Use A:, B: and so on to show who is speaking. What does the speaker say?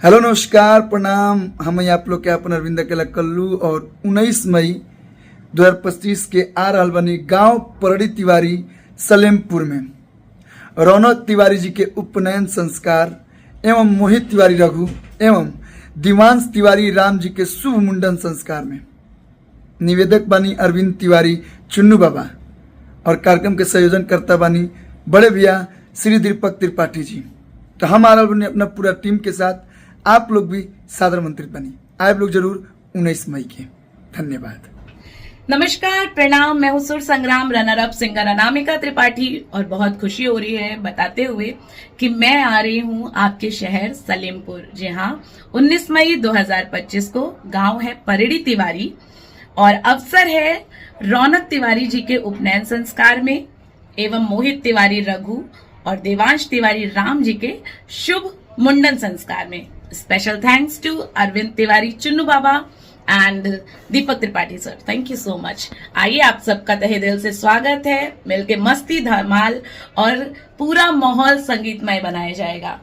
A: Hello नमस्कार प्रणाम। हम हैं आप लोग के अपन अरविंद अकेला कल्लू और 19 मई 2025 के आ रहल बनी गांव परड़ी तिवारी सलेमपुर में रौनक तिवारी जी के उपनयन संस्कार एवं मोहित तिवारी रघु एवं दिवांश तिवारी राम जी के शुभ मुंडन संस्कार में निवेदक बानी अरविंद तिवारी चुन्नू बाबा और कार्यक्रम के संयोजन करता बानी बड़े भैया श्री दीपक त्रिपाठी जी। तो हम आ रहे बनी अपना पूरा टीम के साथ, आप लोग भी सादर आमंत्रित बनी, आप लोग जरूर 19 मई के। धन्यवाद।
B: नमस्कार प्रणाम, मैं हूँ सुर संग्राम runner up singer Anamika Tripathi और बहुत खुशी हो रही है बताते हुए कि मैं आ रही हूँ आपके शहर सलेमपुर। जी हाँ, 19 मई 2025 को गांव है परड़ी तिवारी और अवसर है रौनक तिवारी जी के उपनयन संस्कार में एवं मोहित तिवारी रघु और देवांश तिवारी राम जी के शुभ मुंडन संस्कार में। Special thanks to Arvind Tiwari Chunnu Baba and Deepak Tripathi sir, thank you so much. आइए, आप सबका तहे दिल से स्वागत है। मिलके मस्ती धमाल और पूरा माहौल संगीतमय बनाया जाएगा।